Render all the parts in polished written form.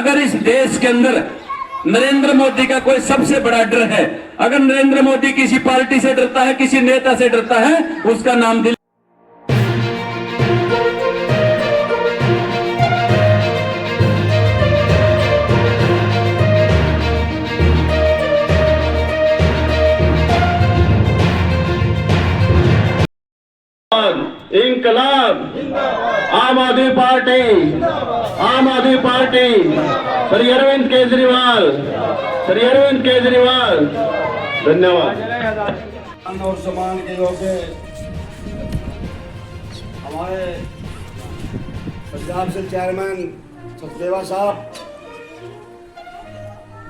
अगर इस देश के अंदर नरेंद्र मोदी का कोई सबसे बड़ा डर है, अगर नरेंद्र मोदी किसी पार्टी से डरता है, किसी नेता से डरता है, उसका नाम दिल्ली। इंकलाब, आम आदमी पार्टी, आम आदमी पार्टी, श्री अरविंद केजरीवाल, श्री अरविंद केजरीवाल। धन्यवाद। और सम्मान के योग्य हमारे पंजाब से चेयरमैन सचदेवा साहब,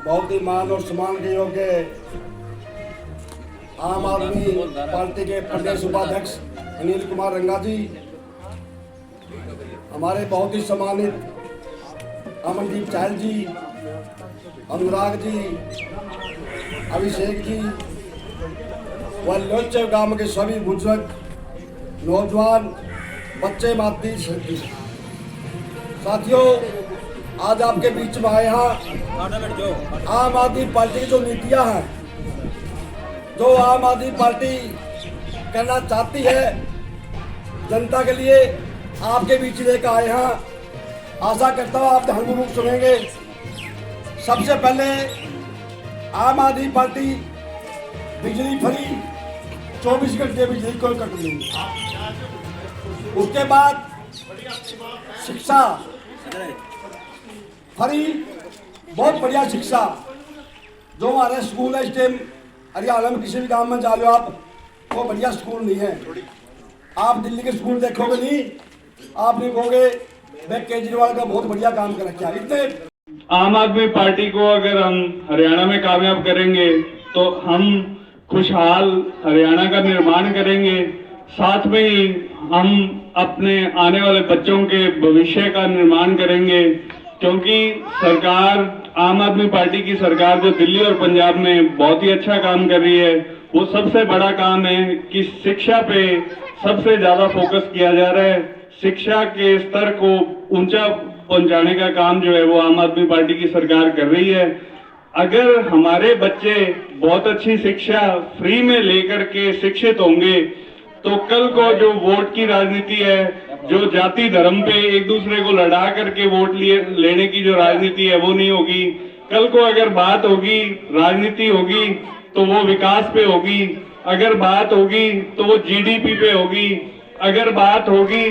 बहुत ही मान और सम्मान के योग्य आम आदमी पार्टी के प्रदेश उपाध्यक्ष अनिल कुमार रंगा जी, हमारे बहुत ही सम्मानित अमनदीप चाहल जी, अनुराग जी, अभिषेक जी व लोचव गांव के सभी बुजुर्ग, नौजवान, बच्चे, मातृ साथियों, आज आपके बीच में आए हैं आम आदमी पार्टी की जो नीतियां हैं, जो आम आदमी पार्टी करना चाहती है जनता के लिए, आपके बीच लेकर आए हैं। आशा करता हूँ आप ध्यानपूर्वक सुनेंगे। सबसे पहले आम आदमी पार्टी बिजली फ्री 24 घंटे बिजली को कट देंगे। उसके बाद शिक्षा फ्री, बहुत बढ़िया शिक्षा। जो हमारे स्कूल है, स्टेम हरियाणा में किसी भी गांव में जा लो आप, वो बढ़िया स्कूल नहीं है। आप दिल्ली के स्कूल देखोगे नहीं, आप नहीं कहोगे भाई केजरीवाल का बहुत बढ़िया काम कर रखा है। इतने आम आदमी पार्टी को अगर हम हरियाणा में कामयाब करेंगे तो हम खुशहाल हरियाणा का निर्माण करेंगे, साथ में ही हम अपने आने वाले बच्चों के भविष्य का निर्माण करेंगे। क्योंकि सरकार, आम आदमी पार्टी की सरकार जो दिल्ली और पंजाब में बहुत ही अच्छा काम कर रही है, वो सबसे बड़ा काम है कि शिक्षा पे सबसे ज्यादा फोकस किया जा रहा है। शिक्षा के स्तर को ऊंचा पहुंचाने का काम जो है वो आम आदमी पार्टी की सरकार कर रही है। अगर हमारे बच्चे बहुत अच्छी शिक्षा फ्री में लेकर के शिक्षित होंगे तो कल को जो वोट की राजनीति है, जो जाति धर्म पे एक दूसरे को लड़ा करके वोट लेने की जो राजनीति है वो नहीं होगी। कल को अगर बात होगी, राजनीति होगी तो वो विकास पे होगी, अगर बात होगी तो वो जीडीपी पे होगी, अगर बात होगी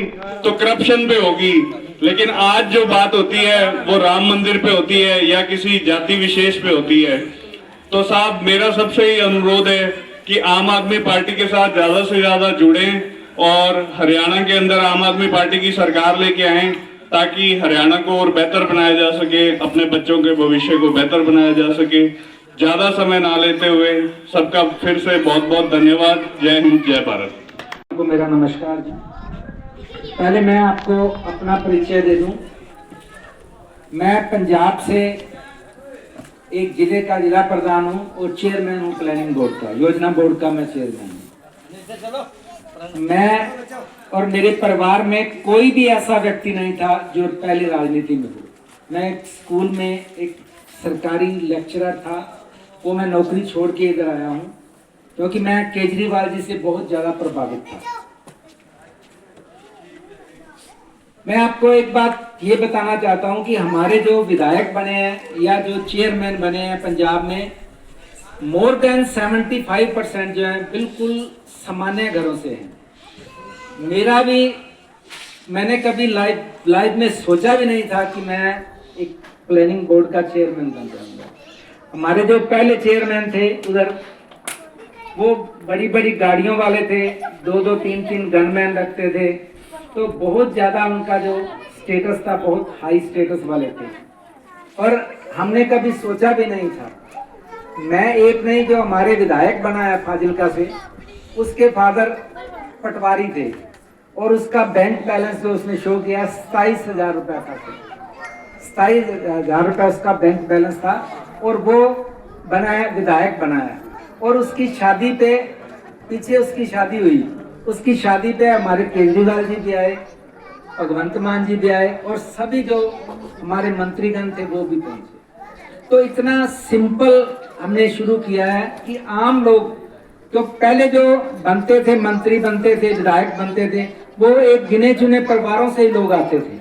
तो करप्शन पे होगी। लेकिन आज जो बात होती है वो राम मंदिर पे होती है या किसी जाति विशेष पे होती है। तो साहब, मेरा सबसे ही अनुरोध है कि आम आदमी पार्टी के साथ ज्यादा से ज्यादा जुड़ें और हरियाणा के अंदर आम आदमी पार्टी की सरकार लेके आएं, ताकि हरियाणा को और बेहतर बनाया जा सके, अपने बच्चों के भविष्य को बेहतर बनाया जा सके। ज्यादा समय ना लेते हुए सबका फिर से बहुत बहुत धन्यवाद। जय हिंद, जय भारत। मेरा नमस्कार जी। पहले मैं आपको अपना परिचय दे दूं। मैं पंजाब से एक जिले का जिला प्रधान हूं और चेयरमैन हूं प्लानिंग बोर्ड का, योजना बोर्ड का मैं चेयरमैन हूं। मैं और मेरे परिवार में कोई भी ऐसा व्यक्ति नहीं था जो पहले राजनीति में हो। मैं एक स्कूल में एक सरकारी लेक्चरर था, वो मैं नौकरी छोड़ के इधर आया हूं क्योंकि मैं केजरीवाल जी से बहुत ज्यादा प्रभावित था। मैं आपको एक बात ये बताना चाहता हूं कि हमारे जो विधायक बने हैं या जो चेयरमैन बने हैं पंजाब में, मोर देन 75% जो है बिल्कुल सामान्य घरों से हैं। मेरा भी, मैंने कभी लाइफ में सोचा भी नहीं था कि मैं एक प्लानिंग बोर्ड का चेयरमैन बन जाऊंगा। हमारे जो पहले चेयरमैन थे उधर, वो बड़ी बड़ी गाड़ियों वाले थे, 2-2, 3-3 गनमैन रखते थे, तो बहुत ज्यादा उनका जो स्टेटस था बहुत हाई स्टेटस वाले थे और हमने कभी सोचा भी नहीं था। मैं एक नहीं, जो हमारे विधायक बना है फाजिल्का से, उसके फादर पटवारी थे और उसका बैंक बैलेंस जो उसने शो किया 27,000 रुपया था। 27,000 रुपया उसका बैंक बैलेंस था और वो बनाया, विधायक बनाया। और उसकी शादी पे, पीछे उसकी शादी हुई, उसकी शादी पे हमारे केजरीवाल जी भी आए भगवंत मान जी भी आए और सभी जो हमारे मंत्रीगण थे वो भी पहुंचे। तो इतना सिंपल हमने शुरू किया है कि आम लोग तो पहले जो बनते थे, मंत्री बनते थे, विधायक बनते थे, वो एक गिने चुने परिवारों से ही लोग आते थे,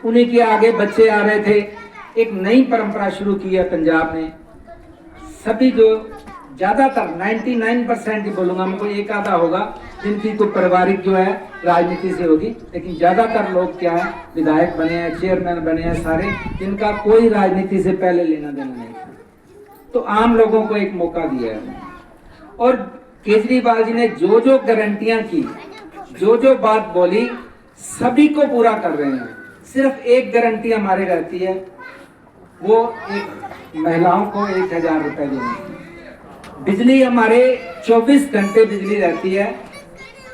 उन्हीं के आगे बच्चे आ रहे थे। एक नई परंपरा शुरू की है पंजाब ने। सभी जो ज्यादातर 99% ही बोलूंगा, मैं कोई एक आधा होगा जिनकी कोई पारिवारिक जो है राजनीति से होगी, लेकिन ज्यादातर लोग क्या है, विधायक बने हैं, चेयरमैन बने हैं सारे, जिनका कोई राजनीति से पहले लेना देना नहीं था। तो आम लोगों को एक मौका दिया है। और केजरीवाल जी ने जो जो गारंटियां की, जो जो बात बोली, सभी को पूरा कर रहे हैं। सिर्फ एक गारंटी हमारी रहती है, वो एक महिलाओं को 1000 रुपए देने की। बिजली हमारे 24 घंटे बिजली रहती है।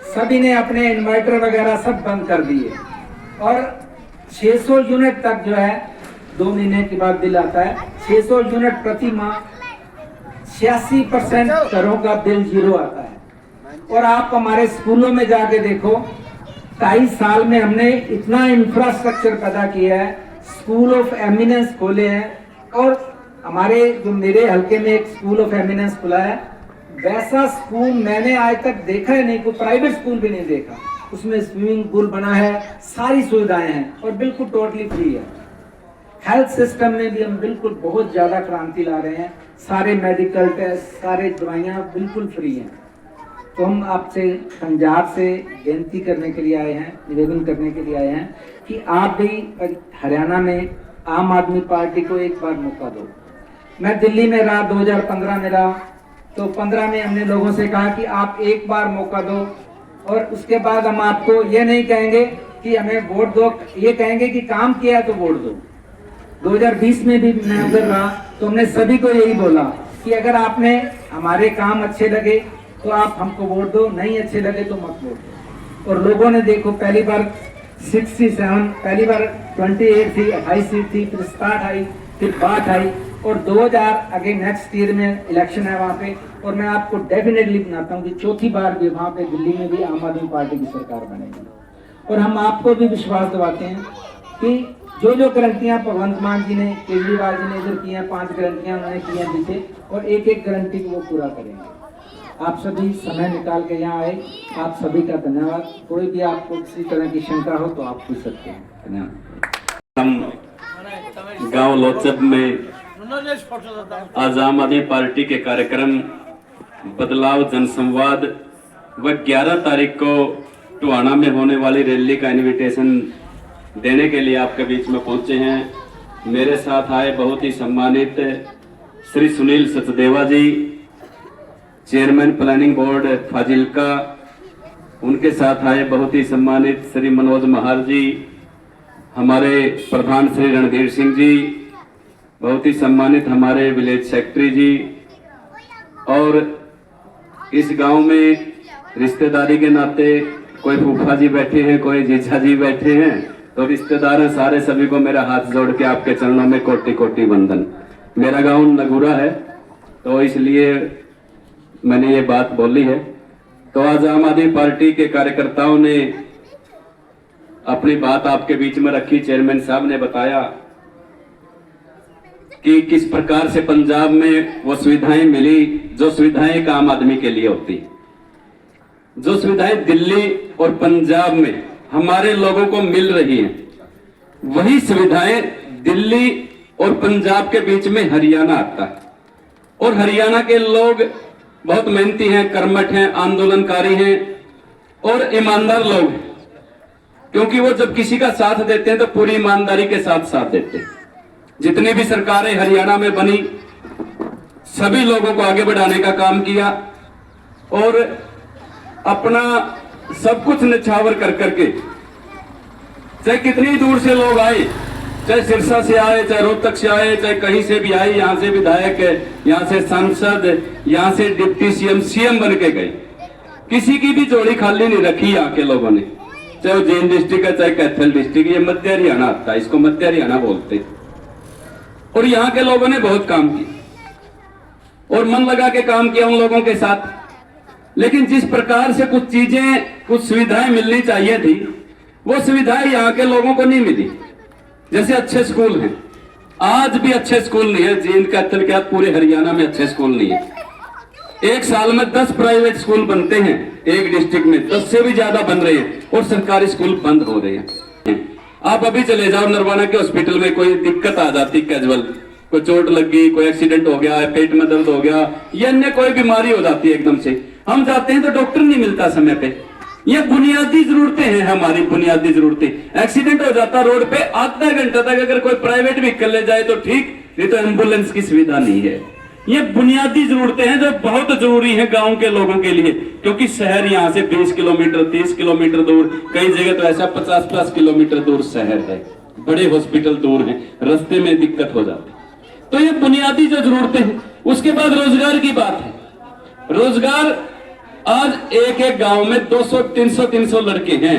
सभी ने अपने इन्वर्टर वगैरह सब बंद कर दिए और 600 यूनिट तक जो है 2 महीने के बाद बिल आता है। 600 यूनिट प्रति माह, 86% घरों का बिल 0 आता है। और आप हमारे स्कूलों में जाके देखो, 2.5 साल में हमने इतना इंफ्रास्ट्रक्चर पैदा किया है, स्कूल ऑफ एमिनेंस खोले हैं। और हमारे जो मेरे हल्के में एक स्कूल ऑफ एमिनेंस खुला है, वैसा स्कूल मैंने आज तक देखा ही नहीं, कोई प्राइवेट स्कूल भी नहीं देखा। उसमें स्विमिंग पूल बना है, सारी सुविधाएं हैं और बिल्कुल टोटली फ्री है। हेल्थ सिस्टम में भी हम बिल्कुल बहुत ज्यादा क्रांति ला रहे हैं। सारे मेडिकल टेस्ट, सारे दवाइयाँ बिल्कुल फ्री हैं। तो हम आपसे पंजाब से बेनती करने के लिए आए हैं, निवेदन करने के लिए आए हैं कि आप भी हरियाणा में आम आदमी पार्टी को एक बार मौका दो। मैं दिल्ली में रहा, 2015 में रहा, तो 15 में हमने लोगों से कहा कि आप एक बार मौका दो और उसके बाद हम आपको ये नहीं कहेंगे कि हमें वोट दो, ये कहेंगे कि काम किया है तो वोट दो। 2020 में भी मैं उधर रहा तो हमने सभी को यही बोला कि अगर आपने हमारे काम अच्छे लगे तो आप हमको वोट दो, नहीं अच्छे लगे तो मत वोट दो। और लोगों ने देखो, पहली बार 67, पहली बार 28 थी, 28 सीट थी, फिर 67 आई, फिर 62 आई और 2000 अगे नेक्स्ट ईयर में इलेक्शन है वहाँ पे। और मैं आपको डेफिनेटली बनाता हूँ कि चौथी बार भी वहाँ पे दिल्ली में भी आम आदमी पार्टी की सरकार बनेगी। और हम आपको भी विश्वास दिलाते हैं कि जो जो गारंटियां भगवंत मान जी ने, केजरीवाल जी ने इधर की हैं, 5 गारंटियां उन्होंने की हैं पीछे, और एक एक गारंटी को वो पूरा करेंगे। आप सभी समय निकाल के यहाँ आए, आप सभी का धन्यवाद। कोई भी आपको किसी तरह की शंका हो तो आप पूछ सकते हैं। धन्यवाद। हम गांव लोचब में आज आम आदमी पार्टी के कार्यक्रम बदलाव जनसंवाद व 11 तारीख को टोहाना में होने वाली रैली का इनविटेशन देने के लिए आपके बीच में पहुंचे हैं। मेरे साथ आए बहुत ही सम्मानित श्री सुनील सचदेवा जी, चेयरमैन प्लानिंग बोर्ड फाजिल्का। उनके साथ आए बहुत ही सम्मानित श्री मनोज महार जी, हमारे प्रधान श्री रणधीर सिंह जी, बहुत ही सम्मानित हमारे विलेज सेक्रेटरी जी। और इस गांव में रिश्तेदारी के नाते कोई फूफा जी बैठे हैं, कोई जीजा जी बैठे हैं, तो रिश्तेदार हैं सारे, सभी को मेरा हाथ जोड़ के आपके चरणों में कोटि कोटि वंदन। मेरा गांव नगुरा है तो इसलिए मैंने ये बात बोली है। तो आज आम आदमी पार्टी के कार्यकर्ताओं ने अपनी बात आपके बीच में रखी। चेयरमैन साहब ने बताया कि किस प्रकार से पंजाब में वो सुविधाएं मिली जो सुविधाएं एक आम आदमी के लिए होती, जो सुविधाएं दिल्ली और पंजाब में हमारे लोगों को मिल रही हैं, वही सुविधाएं दिल्ली और पंजाब के बीच में हरियाणा आता है। और हरियाणा के लोग बहुत मेहनती हैं, कर्मठ हैं, आंदोलनकारी हैं और ईमानदार लोग हैं, क्योंकि वो जब किसी का साथ देते हैं तो पूरी ईमानदारी के साथ साथ देते हैं। जितनी भी सरकारें हरियाणा में बनी, सभी लोगों को आगे बढ़ाने का काम किया और अपना सब कुछ निछावर कर करके, चाहे कितनी दूर से लोग आए, चाहे सिरसा से आए, चाहे रोहतक से आए, चाहे कहीं से भी आए, यहाँ से विधायक है, यहाँ से सांसद, यहाँ से डिप्टी सीएम बन के गए, किसी की भी जोड़ी खाली नहीं रखी यहाँ के लोगों ने। चाहे वो जैन डिस्ट्रिक्ट है, चाहे कैथल डिस्ट्रिक्ट, ये मध्य हरियाणा आता है, इसको मध्य हरियाणा बोलते। और यहाँ के लोगों ने बहुत काम किया और मन लगा के काम किया उन लोगों के साथ। लेकिन जिस प्रकार से कुछ चीजें, कुछ सुविधाएं मिलनी चाहिए थी, वो सुविधाएं यहाँ के लोगों को नहीं मिली। जैसे अच्छे स्कूल हैं, आज भी अच्छे स्कूल नहीं है। जींद कैथल के पूरे हरियाणा में अच्छे स्कूल नहीं है। एक साल में 10 प्राइवेट स्कूल बनते हैं एक डिस्ट्रिक्ट में, 10 से भी ज्यादा बन रहे हैं और सरकारी स्कूल बंद हो रहे हैं। आप अभी चले जाओ नरवाना के हॉस्पिटल में, कोई दिक्कत आ जाती कैजुअल, कोई चोट लग गई, कोई एक्सीडेंट हो गया, पेट में दर्द हो गया या अन्य कोई बीमारी हो जाती है एकदम से, हम जाते हैं तो डॉक्टर नहीं मिलता समय पे। ये बुनियादी जरूरतें हैं, हमारी बुनियादी जरूरतें। एक्सीडेंट हो जाता रोड पे, आधा घंटा तक अगर कोई प्राइवेट व्हीकल ले जाए तो ठीक, नहीं तो एम्बुलेंस की सुविधा नहीं है। ये बुनियादी जरूरतें हैं जो बहुत जरूरी हैं गांव के लोगों के लिए, क्योंकि शहर यहाँ से 20 किलोमीटर 30 किलोमीटर दूर, कई जगह तो ऐसा 50-50 किलोमीटर दूर शहर है, बड़े हॉस्पिटल दूर हैं, रास्ते में दिक्कत हो जाती। तो ये बुनियादी जो जरूरतें हैं। उसके बाद रोजगार की बात है। रोजगार आज एक एक गांव में 200 300 लड़के हैं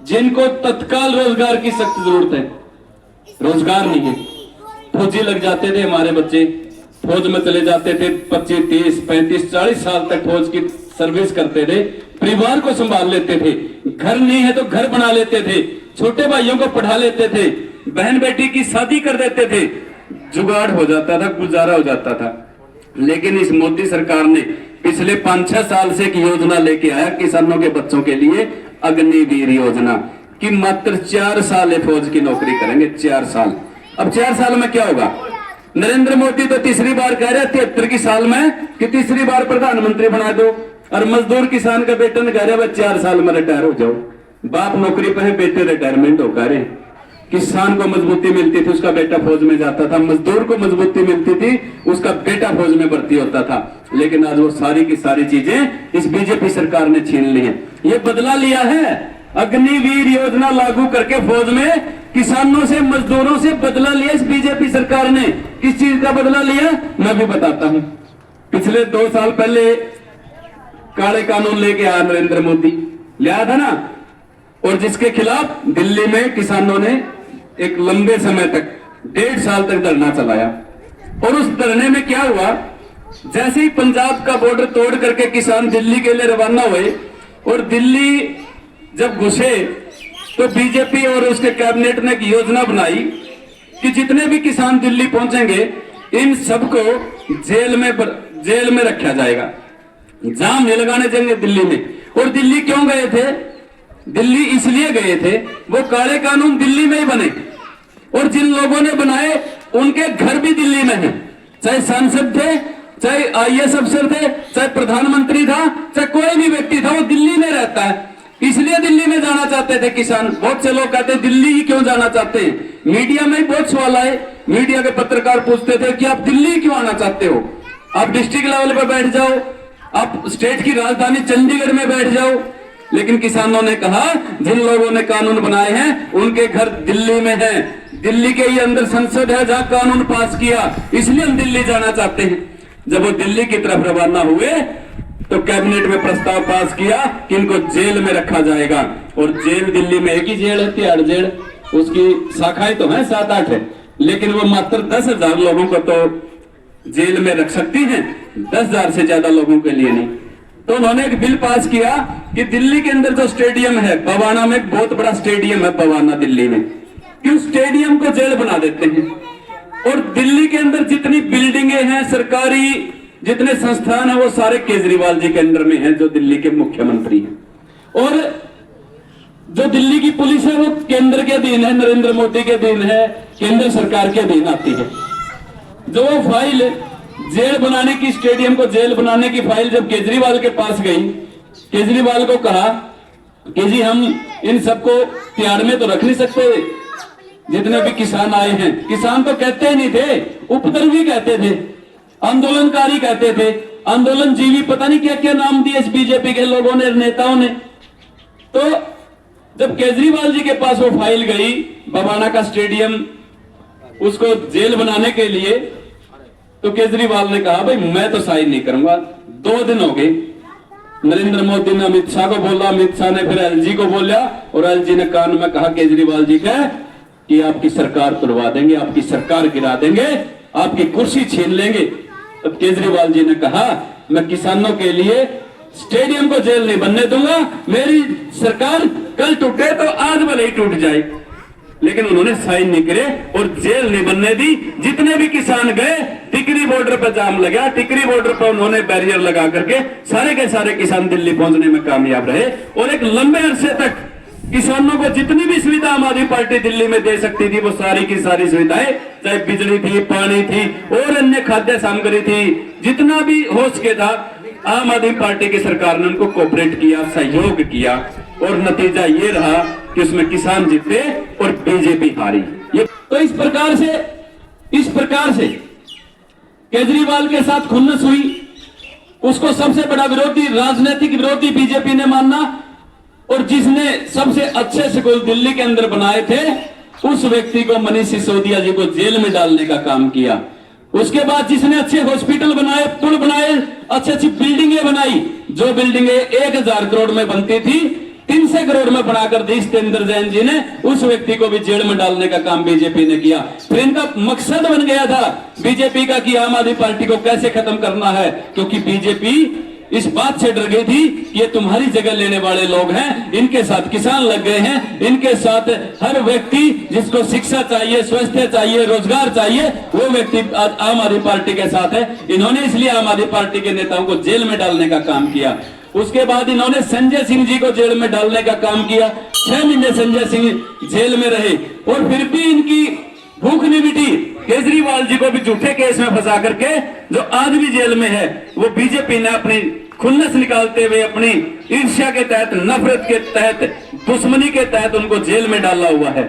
जिनको तत्काल रोजगार की सख्त जरूरत है। रोजगार नहीं है। फौजी लग जाते थे हमारे बच्चे, फौज में चले जाते थे, 25 30 35 40 साल तक फौज की सर्विस करते थे, परिवार को संभाल लेते थे। घर नहीं है तो घर बना लेते थे, छोटे भाइयों को पढ़ा लेते थे, बहन बेटी की शादी कर देते थे, जुगाड़ हो जाता था, गुजारा हो जाता था। लेकिन इस मोदी सरकार ने पिछले 5-6 साल से एक योजना लेके आया किसानों के बच्चों के लिए, अग्निवीर योजना कि मात्र 4 साल फौज की नौकरी करेंगे, 4 साल। अब 4 साल में क्या होगा? नरेंद्र मोदी तो तीसरी बार कह रहे 73 की साल में कि तीसरी बार प्रधानमंत्री बना दो, और मजदूर किसान का बेटा ने कह रहे 4 साल में रिटायर हो जाओ। बाप नौकरी पे है, बेटे रिटायरमेंट हो रहे। किसान को मजबूती मिलती थी, उसका बेटा फौज में जाता था, मजदूर को मजबूती मिलती थी, उसका बेटा फौज में भर्ती होता था। लेकिन आज वो सारी की सारी चीजें इस बीजेपी सरकार ने छीन ली है। ये बदला लिया है, अग्निवीर योजना लागू करके फौज में किसानों से मजदूरों से बदला लिया इस बीजेपी सरकार ने। किस चीज का बदला लिया मैं भी बताता हूं। पिछले 2 साल पहले काले कानून लेके आया नरेंद्र मोदी, लिया था ना, और जिसके खिलाफ दिल्ली में किसानों ने एक लंबे समय तक 1.5 साल तक धरना चलाया। और उस धरने में क्या हुआ, जैसे ही पंजाब का बॉर्डर तोड़ करके किसान दिल्ली के लिए रवाना हुए और दिल्ली जब घुसे तो बीजेपी और उसके कैबिनेट ने एक योजना बनाई कि जितने भी किसान दिल्ली पहुंचेंगे इन सबको जेल में रखा जाएगा, जाम नहीं लगाने देंगे दिल्ली में। और दिल्ली क्यों गए थे? दिल्ली इसलिए गए थे, वो काले कानून दिल्ली में ही बने और जिन लोगों ने बनाए उनके घर भी दिल्ली में है, चाहे सांसद थे, चाहे IAS अफसर थे, चाहे प्रधानमंत्री था, चाहे कोई भी व्यक्ति था, वो दिल्ली में रहता है। इसलिए दिल्ली में जाना चाहते थे किसान। बहुत से लोग कहते हैं दिल्ली ही क्यों जाना चाहते हैं। मीडिया में बहुत सवाल आए, मीडिया के पत्रकार पूछते थे कि आप दिल्ली क्यों आना चाहते हो, आप डिस्ट्रिक्ट लेवल पर बैठ जाओ, आप स्टेट की राजधानी चंडीगढ़ में बैठ जाओ। लेकिन किसानों ने कहा जिन लोगों ने कानून बनाए हैं उनके घर दिल्ली में है, दिल्ली के ही अंदर संसद है जहां कानून पास किया, इसलिए हम दिल्ली जाना चाहते हैं। जब वो दिल्ली की तरफ रवाना हुए तो कैबिनेट में प्रस्ताव पास किया कि इनको जेल में रखा जाएगा। और जेल दिल्ली में एक ही जेल है, तिहाड़ जेल, उसकी शाखाएं तो हैं 7-8 है, लेकिन वो मात्र 10,000 लोगों को तो जेल में रख सकती हैं, 10,000 से ज्यादा लोगों के लिए नहीं। तो उन्होंने एक बिल पास किया कि दिल्ली के अंदर जो स्टेडियम है, बवाना में एक बहुत बड़ा स्टेडियम है बवाना दिल्ली में, कि उस स्टेडियम को जेल बना देते हैं। और दिल्ली के अंदर जितनी बिल्डिंगें हैं सरकारी, जितने संस्थान हैं, वो सारे केजरीवाल जी के अंडर में हैं, जो दिल्ली के मुख्यमंत्री हैं। और जो दिल्ली की पुलिस है वो केंद्र के अधीन है, नरेंद्र मोदी के अधीन है, केंद्र सरकार के अधीन आती है। जो वो फाइल जेल बनाने की, स्टेडियम को जेल बनाने की फाइल जब केजरीवाल के पास गई, केजरीवाल को कहा कि जी हम इन सबको तिहाड़ में तो रख नहीं सकते, जितने भी किसान आए हैं। किसान तो कहते ही नहीं थे, उपद्रवी कहते थे, आंदोलनकारी कहते थे, आंदोलन जीवी, पता नहीं क्या क्या नाम दिए इस बीजेपी के लोगों ने, नेताओं ने। तो जब केजरीवाल जी के पास वो फाइल गई बवाना का स्टेडियम उसको जेल बनाने के लिए, तो केजरीवाल ने कहा भाई मैं तो साइन नहीं करूंगा। 2 दिन हो गए, नरेंद्र मोदी ने अमित शाह को बोला, अमित शाह ने फिर LG को बोला और LG ने कान में कहा केजरीवाल जी का कि आपकी सरकार तुड़वा देंगे, आपकी सरकार गिरा देंगे, आपकी कुर्सी छीन लेंगे। तब केजरीवाल जी ने कहा मैं किसानों के लिए स्टेडियम को जेल नहीं बनने दूंगा, मेरी सरकार कल टूटे तो आज भले ही टूट जाए, लेकिन उन्होंने साइन नहीं करे और जेल नहीं बनने दी। जितने भी किसान गए टिकरी बॉर्डर पर जाम लगा, टिकरी बॉर्डर पर उन्होंने बैरियर लगा करके सारे के सारे किसान दिल्ली पहुंचने में कामयाब रहे। और एक लंबे अरसे तक किसानों को जितनी भी सुविधा आम आदमी पार्टी दिल्ली में दे सकती थी वो सारी की सारी सुविधाएं, चाहे बिजली थी, पानी थी और अन्य खाद्य सामग्री थी, जितना भी हो सके था आम आदमी पार्टी की सरकार ने उनको कोऑपरेट किया, सहयोग किया और नतीजा ये रहा कि उसमें किसान जीते और बीजेपी हारी। ये तो इस प्रकार से केजरीवाल के साथ खुन्नस हुई। उसको सबसे बड़ा विरोधी, राजनीतिक विरोधी बीजेपी ने माना और जिसने सबसे अच्छे स्कूल दिल्ली के अंदर बनाए थे उस व्यक्ति को, मनीष सिसोदिया जी को जेल में डालने का काम किया। उसके बाद जिसने अच्छे हॉस्पिटल बनाए, पुल बनाए, अच्छी अच्छी बिल्डिंगें बनाई, जो बिल्डिंगें 1000 करोड़ में बनती थी 300 करोड़ में बनाकर दी सत्येंद्र जैन जी ने, उस व्यक्ति को भी जेल में डालने का काम बीजेपी ने किया। फिर इनका मकसद बन गया था बीजेपी का कि आम आदमी पार्टी को कैसे खत्म करना है, क्योंकि बीजेपी इस बात से डर गई थी कि ये तुम्हारी जगह लेने वाले लोग हैं, इनके साथ किसान लग गए हैं, इनके साथ हर व्यक्ति जिसको शिक्षा चाहिए, स्वास्थ्य चाहिए, रोजगार चाहिए, वो व्यक्ति आम आदमी पार्टी के साथ है। इन्होंने इसलिए आम आदमी पार्टी के नेताओं को जेल में डालने का काम किया। उसके बाद इन्होंने संजय सिंह जी को जेल में डालने का काम किया। 6 महीने संजय सिंह जेल में रहे और फिर भी इनकी भूख नहीं मिटी। केजरीवाल जी को भी झूठे केस में फंसा करके जो आज भी जेल में है, वो बीजेपी ने अपनी खुन्नस निकालते हुए, अपनी ईर्ष्या के तहत, नफरत के तहत, दुश्मनी के तहत उनको जेल में डाला हुआ है।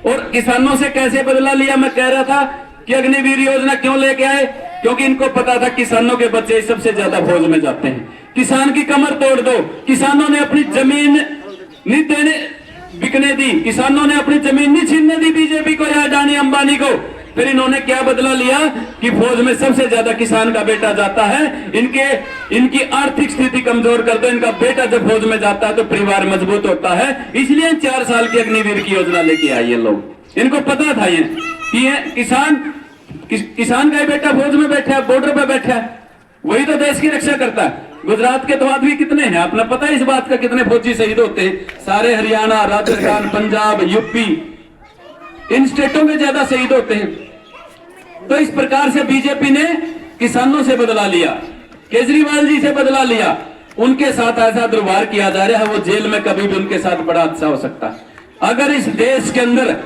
और किसानों से कैसे बदला लिया? मैं कह रहा था कि अग्निवीर योजना क्यों लेके आए, क्योंकि इनको पता था किसानों के बच्चे सबसे ज्यादा फौज में जाते हैं। किसान की कमर तोड़ दो। किसानों ने अपनी जमीन नहीं देने बिकने दी, किसानों ने अपनी जमीन नहीं छीनने दी बीजेपी को या अडानी अंबानी को। फिर इन्होंने क्या बदला लिया कि फौज में सबसे ज्यादा किसान का बेटा जाता है। इनकी आर्थिक स्थिति कमजोर कर दो, इनका बेटा जब फौज में जाता है तो परिवार मजबूत होता है। इसलिए 4 साल की अग्निवीर की योजना लेके आए ये लोग। इनको पता था ये कि किसान का ही बेटा फौज में बैठा है, बॉर्डर पे बैठा है, वही तो देश की रक्षा करता है। गुजरात के तो आदमी कितने हैं आपने पता है इस बात का, कितने फौजी शहीद होते हैं? सारे हरियाणा, राजस्थान, पंजाब, यूपी, इन स्टेटों में ज्यादा शहीद होते हैं। तो इस प्रकार से बीजेपी ने किसानों से बदला लिया, केजरीवाल जी से बदला लिया। उनके साथ ऐसा दुर्व्यवहार किया जा रहा है, वो जेल में कभी भी उनके साथ बड़ा अच्छा हो सकता है। अगर इस देश के अंदर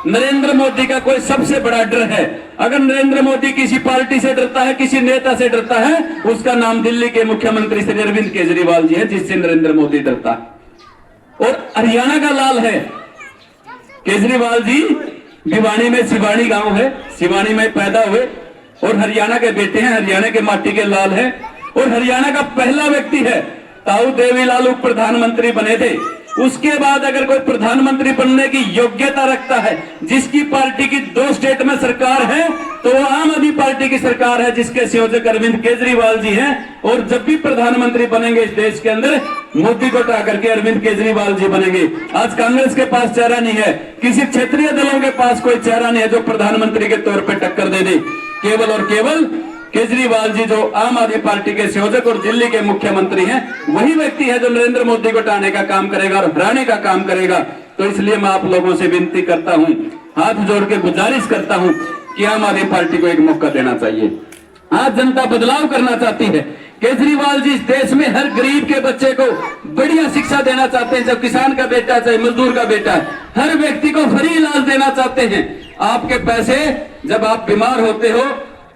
नरेंद्र मोदी का कोई सबसे बड़ा डर है, अगर नरेंद्र मोदी किसी पार्टी से डरता है, किसी नेता से डरता है, उसका नाम दिल्ली के मुख्यमंत्री श्री अरविंद केजरीवाल जी है, जिससे नरेंद्र मोदी डरता है। और हरियाणा का लाल है केजरीवाल जी। भिवानी में सिवानी गांव है, सिवानी में पैदा हुए और हरियाणा के बेटे हैं, हरियाणा के माटी के लाल है। और हरियाणा का पहला व्यक्ति है, ताऊ देवीलाल उप प्रधानमंत्री बने थे। उसके बाद अगर कोई प्रधानमंत्री बनने की योग्यता रखता है, जिसकी पार्टी की 2 स्टेट में सरकार है, तो वो आम आदमी पार्टी की सरकार है, जिसके संयोजक अरविंद केजरीवाल जी हैं। और जब भी प्रधानमंत्री बनेंगे इस देश के अंदर, मोदी को हटा करके अरविंद केजरीवाल जी बनेंगे। आज कांग्रेस के पास चेहरा नहीं है, किसी क्षेत्रीय दलों के पास कोई चेहरा नहीं है जो प्रधानमंत्री के तौर पर टक्कर दे दे। केवल और केवल केजरीवाल जी जो आम आदमी पार्टी के संयोजक और दिल्ली के मुख्यमंत्री हैं, वही व्यक्ति है जो नरेंद्र मोदी को हटाने का काम करेगा और हराने का काम करेगा। तो इसलिए मैं आप लोगों से विनती करता हूं, हाथ जोड़ के गुजारिश करता हूं कि आम आदमी पार्टी को एक मौका देना चाहिए। आज जनता बदलाव करना चाहती है। केजरीवाल जी इस देश में हर गरीब के बच्चे को बढ़िया शिक्षा देना चाहते हैं, चाहे किसान का बेटा चाहे मजदूर का बेटा, हर व्यक्ति को फ्री इलाज देना चाहते हैं। आपके पैसे जब आप बीमार होते हो,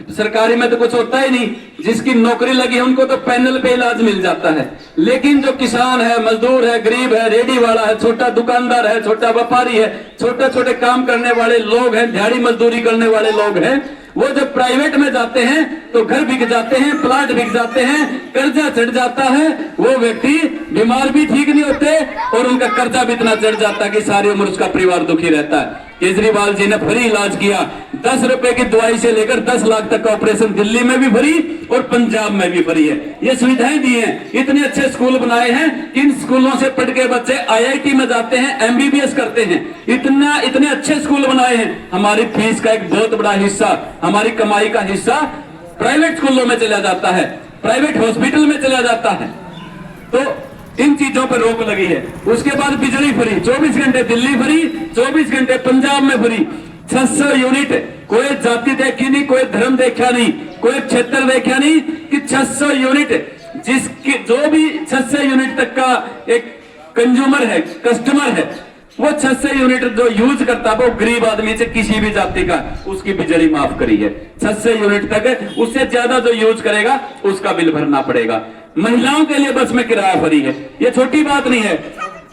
सरकारी में तो कुछ होता ही नहीं, जिसकी नौकरी लगी है उनको तो पैनल पे इलाज मिल जाता है। लेकिन जो किसान है, मजदूर है, गरीब है, रेडी वाला है, छोटा दुकानदार है, छोटा व्यापारी है, छोटे छोटे काम करने वाले लोग हैं, दिहाड़ी मजदूरी करने वाले लोग हैं, वो जब प्राइवेट में जाते हैं तो घर बिक जाते हैं, प्लाट बिक जाते हैं, कर्जा चढ़ जाता है। वो व्यक्ति बीमार भी ठीक नहीं होते और उनका कर्जा भी इतना चढ़ जाता है कि सारी उम्र उसका परिवार दुखी रहता है। केजरीवाल जी ने फ्री इलाज किया, 10 रुपए की दवाई से लेकर 10 लाख तक का ऑपरेशन दिल्ली में भी फ्री और पंजाब में भी फ्री है। ये सुविधाएं दी हैं। इतने अच्छे स्कूल बनाए हैं कि इन स्कूलों से पढ़ के बच्चे IIT में जाते हैं, MBBS करते हैं। इतने अच्छे स्कूल बनाए हैं। हमारी फीस का एक बहुत बड़ा हिस्सा, हमारी कमाई का हिस्सा प्राइवेट स्कूलों में चला जाता है, प्राइवेट हॉस्पिटल में चला जाता है। तो इन चीजों पर रोक लगी है। उसके बाद बिजली फ्री, 24 घंटे दिल्ली फ्री, 24 घंटे पंजाब में फ्री। 600 यूनिट, कोई जाति देखी नहीं, कोई धर्म देखा नहीं, कोई क्षेत्र देखा नहीं कि 600 यूनिट जिसकी जो भी 600 यूनिट तक का एक कंज्यूमर है, कस्टमर है, वो 600 यूनिट जो यूज करता है वो गरीब आदमी से किसी भी जाति का, उसकी बिजली माफ करी है 600 यूनिट तक। उससे ज्यादा जो यूज करेगा उसका बिल भरना पड़ेगा। महिलाओं के लिए बस में किराया फ्री है, ये छोटी बात नहीं है।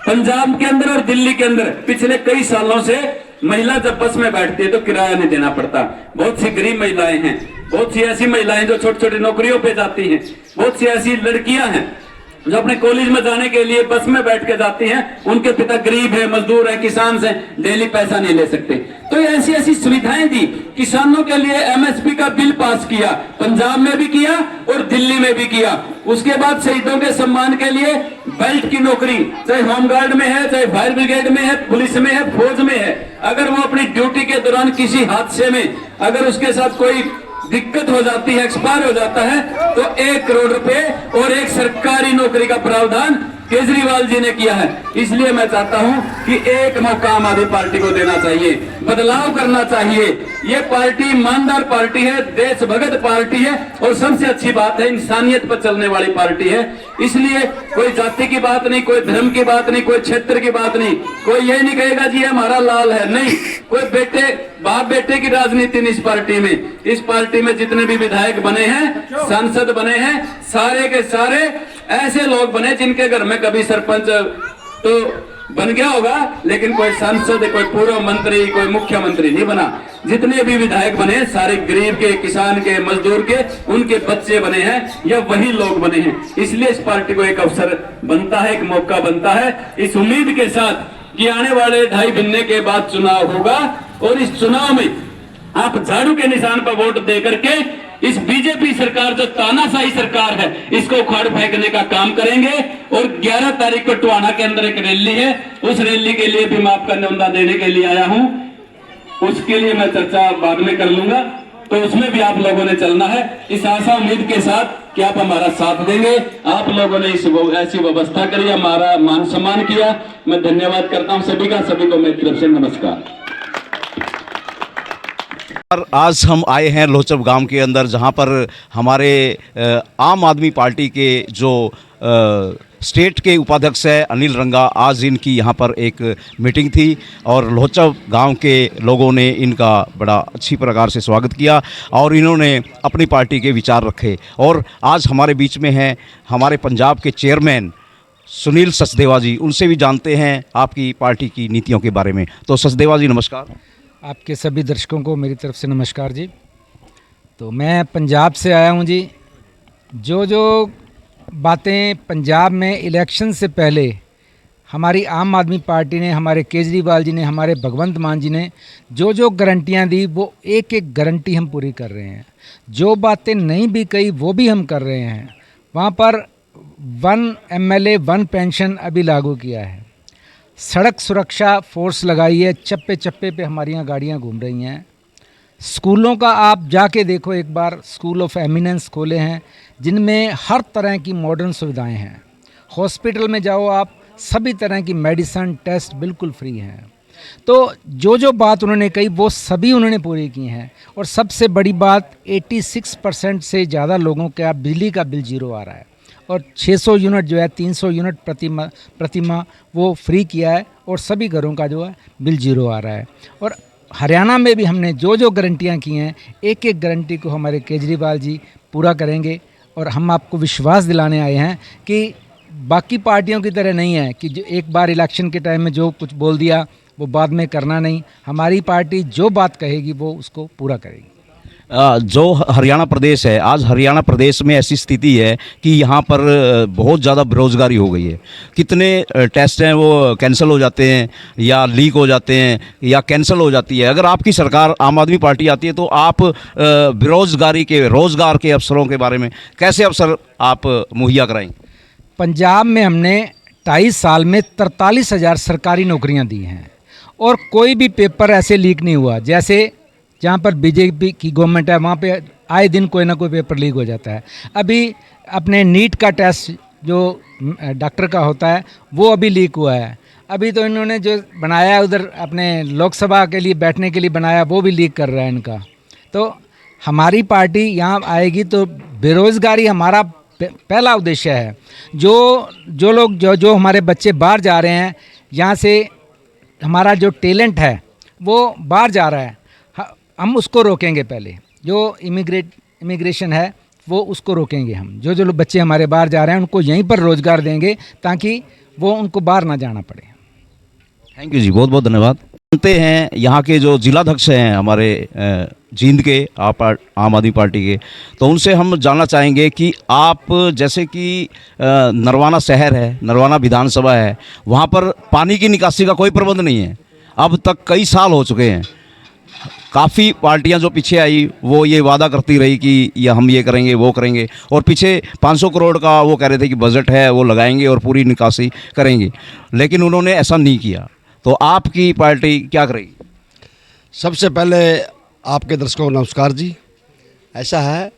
पंजाब के अंदर और दिल्ली के अंदर पिछले कई सालों से महिला जब बस में बैठती है तो किराया नहीं देना पड़ता। बहुत सी गरीब महिलाएं हैं, बहुत सी ऐसी महिलाएं जो छोटी छोटी नौकरियों पे जाती हैं, बहुत सी ऐसी लड़कियां हैं जो अपने कॉलेज में जाने के लिए बस में बैठ के जाती हैं, उनके पिता गरीब है, मजदूर है, किसान से डेली पैसा नहीं ले सकते। तो ऐसी ऐसी सुविधाएं दी, किसानों के लिए एमएसपी का बिल पास किया, पंजाब में भी किया और दिल्ली में भी किया। उसके बाद शहीदों के सम्मान के लिए बेल्ट की नौकरी, चाहे होमगार्ड में है, चाहे फायर ब्रिगेड में है, पुलिस में है, फौज में है, अगर वो अपनी ड्यूटी के दौरान किसी हादसे में अगर उसके साथ कोई दिक्कत हो जाती है, एक्सपायर हो जाता है, तो 1 करोड़ रुपए और एक सरकारी नौकरी का प्रावधान केजरीवाल जी ने किया है। इसलिए मैं चाहता हूं कि एक मौका आम आदमी पार्टी को देना चाहिए, बदलाव करना चाहिए। ये पार्टी ईमानदार पार्टी है, देशभगत पार्टी है और सबसे अच्छी बात है इंसानियत पर चलने वाली पार्टी है। इसलिए कोई जाति की बात नहीं, कोई धर्म की बात नहीं, कोई क्षेत्र की बात नहीं, कोई ये नहीं कहेगा जी हमारा लाल है, नहीं। कोई बेटे बाप बेटे की राजनीति नहीं इस पार्टी में। इस पार्टी में जितने भी विधायक बने हैं, सांसद बने हैं, सारे के सारे ऐसे लोग बने जिनके घर में कभी सरपंच तो बन गया होगा लेकिन कोई सांसद, कोई पूर्व मंत्री, कोई मुख्यमंत्री नहीं बना। जितने भी विधायक बने सारे गरीब के, किसान के, मजदूर के, उनके बच्चे बने हैं या वही लोग बने हैं। इसलिए इस पार्टी को एक अवसर बनता है, एक मौका बनता है, इस उम्मीद के साथ कि आने वाले 2.5 महीने के बाद चुनाव होगा और इस चुनाव में आप झाड़ू के निशान पर वोट दे करके इस बीजेपी सरकार जो तानाशाही सरकार है इसको उखाड़ फेंकने का काम करेंगे। और 11 तारीख को टोहाना के अंदर एक रैली है, उस रैली के लिए भी मैं आपका न्योता देने के लिए आया हूं। उसके लिए मैं चर्चा बाद में कर लूंगा, तो उसमें भी आप लोगों ने चलना है इस आशा उम्मीद के साथ कि आप हमारा साथ देंगे। आप लोगों ने इस ऐसी व्यवस्था करी, हमारा मान सम्मान किया, मैं धन्यवाद करता हूं सभी का। सभी को मेरी तरफ से नमस्कार। आज हम आए हैं लोचब गांव के अंदर, जहां पर हमारे आम आदमी पार्टी के जो स्टेट के उपाध्यक्ष है अनिल रंगा, आज इनकी यहां पर एक मीटिंग थी और लोचब गांव के लोगों ने इनका बड़ा अच्छी प्रकार से स्वागत किया और इन्होंने अपनी पार्टी के विचार रखे। और आज हमारे बीच में हैं हमारे पंजाब के चेयरमैन सुनील सचदेवा जी, उनसे भी जानते हैं आपकी पार्टी की नीतियों के बारे में। तो सचदेवा जी नमस्कार। आपके सभी दर्शकों को मेरी तरफ से नमस्कार जी। तो मैं पंजाब से आया हूं जी। जो बातें पंजाब में इलेक्शन से पहले हमारी आम आदमी पार्टी ने, हमारे केजरीवाल जी ने, हमारे भगवंत मान जी ने जो गारंटियां दी वो एक एक गारंटी हम पूरी कर रहे हैं। जो बातें नहीं भी कही वो भी हम कर रहे हैं। वहाँ पर 1 MLA 1 पेंशन अभी लागू किया है। सड़क सुरक्षा फोर्स लगाई है, चप्पे चप्पे पे हमारी यहाँ गाड़ियाँ घूम रही हैं। स्कूलों का आप जाके देखो एक बार, स्कूल ऑफ एमिनेंस खोले हैं जिनमें हर तरह की मॉडर्न सुविधाएं हैं। हॉस्पिटल में जाओ आप, सभी तरह की मेडिसिन टेस्ट बिल्कुल फ्री हैं। तो जो बात उन्होंने कही वो सभी उन्होंने पूरी की हैं। और सबसे बड़ी बात 86% से ज़्यादा लोगों का बिजली का बिल जीरो आ रहा है और 600 यूनिट जो है 300 यूनिट प्रतिमा वो फ्री किया है और सभी घरों का जो है बिल जीरो आ रहा है। और हरियाणा में भी हमने जो गारंटियाँ की हैं, एक एक गारंटी को हमारे केजरीवाल जी पूरा करेंगे। और हम आपको विश्वास दिलाने आए हैं कि बाकी पार्टियों की तरह नहीं है कि जो एक बार इलेक्शन के टाइम में जो कुछ बोल दिया वो बाद में करना नहीं। हमारी पार्टी जो बात कहेगी वो उसको पूरा करेगी। जो हरियाणा प्रदेश है, आज हरियाणा प्रदेश में ऐसी स्थिति है कि यहाँ पर बहुत ज़्यादा बेरोज़गारी हो गई है। कितने टेस्ट हैं वो कैंसिल हो जाते हैं या लीक हो जाते हैं या कैंसिल हो जाती है। अगर आपकी सरकार आम आदमी पार्टी आती है तो आप बेरोज़गारी के, रोज़गार के अवसरों के बारे में कैसे अवसर आप मुहैया कराएंगे? पंजाब में हमने 2.5 साल में 43,000 सरकारी नौकरियाँ दी हैं और कोई भी पेपर ऐसे लीक नहीं हुआ। जैसे जहाँ पर बीजेपी की गवर्नमेंट है वहाँ पे आए दिन कोई ना कोई पेपर लीक हो जाता है। अभी अपने नीट का टेस्ट जो डॉक्टर का होता है वो अभी लीक हुआ है। अभी तो इन्होंने जो बनाया उधर अपने लोकसभा के लिए बैठने के लिए बनाया वो भी लीक कर रहा है इनका। तो हमारी पार्टी यहाँ आएगी तो बेरोज़गारी हमारा पहला उद्देश्य है। जो लोग जो हमारे बच्चे बाहर जा रहे हैं, यहाँ से हमारा जो टैलेंट है वो बाहर जा रहा है, हम उसको रोकेंगे। पहले जो इमिग्रेशन है वो उसको रोकेंगे हम। जो लोग बच्चे हमारे बाहर जा रहे हैं उनको यहीं पर रोज़गार देंगे ताकि वो उनको बाहर ना जाना पड़े। थैंक यू जी, बहुत बहुत धन्यवाद। जानते हैं यहाँ के जो जिलाध्यक्ष हैं हमारे जींद के आम आदमी पार्टी के, तो उनसे हम जानना चाहेंगे कि आप जैसे कि नरवाना शहर है, नरवाना विधानसभा है, वहाँ पर पानी की निकासी का कोई प्रबंध नहीं है। अब तक कई साल हो चुके हैं। काफ़ी पार्टियां जो पीछे आई वो ये वादा करती रही कि ये हम ये करेंगे वो करेंगे, और पीछे 500 करोड़ का वो कह रहे थे कि बजट है वो लगाएंगे और पूरी निकासी करेंगे, लेकिन उन्होंने ऐसा नहीं किया। तो आपकी पार्टी क्या करेगी? सबसे पहले आपके दर्शकों को नमस्कार जी। ऐसा है,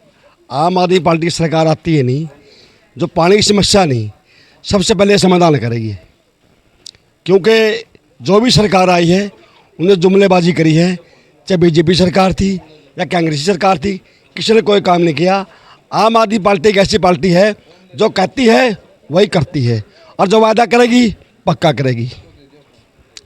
आम आदमी पार्टी की सरकार आती है नहीं, जो पानी की समस्या नहीं सबसे पहले समाधान करेगी। क्योंकि जो भी सरकार आई है उन्हें जुमलेबाजी करी है, चाहे बीजेपी सरकार थी या कांग्रेसी सरकार थी, किसी ने कोई काम नहीं किया। आम आदमी पार्टी एक ऐसी पार्टी है जो कहती है वही करती है, और जो वादा करेगी पक्का करेगी।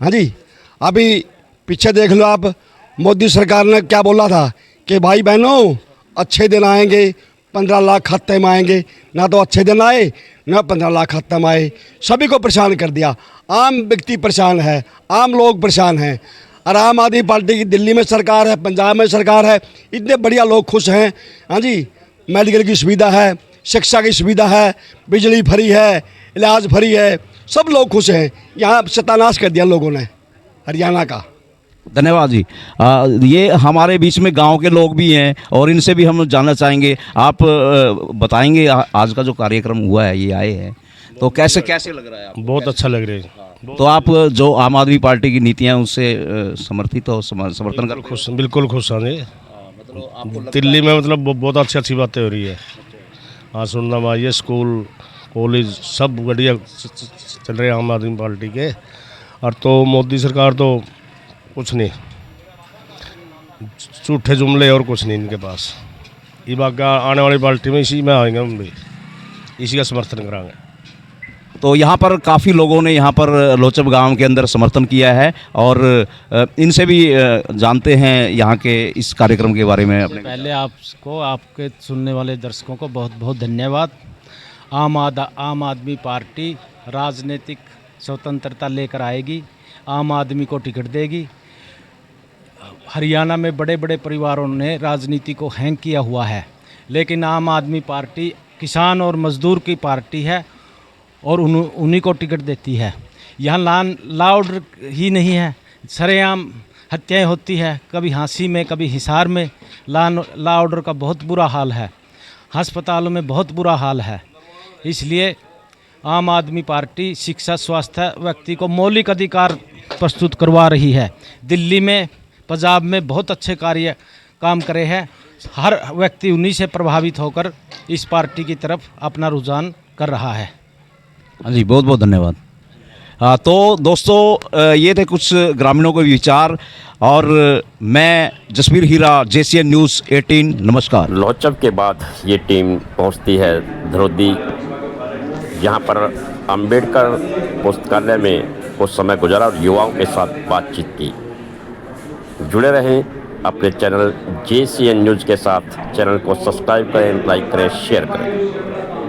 हाँ जी, अभी पीछे देख लो आप, मोदी सरकार ने क्या बोला था कि भाई बहनों अच्छे दिन आएंगे, 15 लाख खाते में आएंगे। ना तो अच्छे दिन आए ना 15 लाख खाते में आए, सभी को परेशान कर दिया। आम व्यक्ति परेशान है, आम लोग परेशान हैं। और आम आदमी पार्टी की दिल्ली में सरकार है, पंजाब में सरकार है, इतने बढ़िया लोग खुश हैं। हाँ जी, मेडिकल की सुविधा है, शिक्षा की सुविधा है, बिजली फ्री है, इलाज फ्री है, सब लोग खुश हैं। यहाँ सत्यानाश कर दिया लोगों ने हरियाणा का। धन्यवाद जी। ये हमारे बीच में गांव के लोग भी हैं और इनसे भी हम जानना चाहेंगे। आप बताएंगे आज का जो कार्यक्रम हुआ है, ये आए हैं तो कैसे कैसे लग रहा है आपको? बहुत अच्छा लग रहा है। तो आप जो आम आदमी पार्टी की नीतियां उससे समर्थित हो, समर्थन कर? खुश, बिल्कुल खुश हैं जी। दिल्ली में मतलब बहुत अच्छी बातें हो रही है। हाँ, सुनना चाहिए, स्कूल कॉलेज सब बढ़िया चल रहे हैं आम आदमी पार्टी के। और तो मोदी सरकार तो कुछ नहीं, झूठे जुमले और कुछ नहीं इनके पास। ये बात आने वाली पार्टी में इसी में आएंगे, हम भी इसी का समर्थन कराएंगे। तो यहाँ पर काफ़ी लोगों ने यहाँ पर लोचब गांव के अंदर समर्थन किया है और इनसे भी जानते हैं यहाँ के इस कार्यक्रम के बारे में। अपने पहले आपको, आपके सुनने वाले दर्शकों को बहुत बहुत धन्यवाद। आम आदमी पार्टी राजनीतिक स्वतंत्रता लेकर आएगी, आम आदमी को टिकट देगी। हरियाणा में बड़े बड़े परिवारों ने राजनीति को हैंग किया हुआ है, लेकिन आम आदमी पार्टी किसान और मजदूर की पार्टी है और उन्हीं को टिकट देती है। यहाँ लॉ ऑर्डर ही नहीं है, सरेआम हत्याएं होती है, कभी हाँसी में कभी हिसार में। लॉ ऑर्डर का बहुत बुरा हाल है, अस्पतालों में बहुत बुरा हाल है। इसलिए आम आदमी पार्टी शिक्षा, स्वास्थ्य, व्यक्ति को मौलिक अधिकार प्रस्तुत करवा रही है। दिल्ली में, पंजाब में बहुत अच्छे काम करे हैं। हर व्यक्ति उन्हीं से प्रभावित होकर इस पार्टी की तरफ अपना रुझान कर रहा है। हाँ जी, बहुत बहुत धन्यवाद। तो दोस्तों, ये थे कुछ ग्रामीणों के विचार और मैं जसवीर हीरा, JCN न्यूज़ 18, नमस्कार। लोचब के बाद ये टीम पहुंचती है धरोदी, जहां पर अंबेडकर पुस्तकालय में कुछ समय गुजारा और युवाओं के साथ बातचीत की। जुड़े रहें अपने चैनल JCN न्यूज़ के साथ। चैनल को सब्सक्राइब करें, लाइक करें, शेयर करें।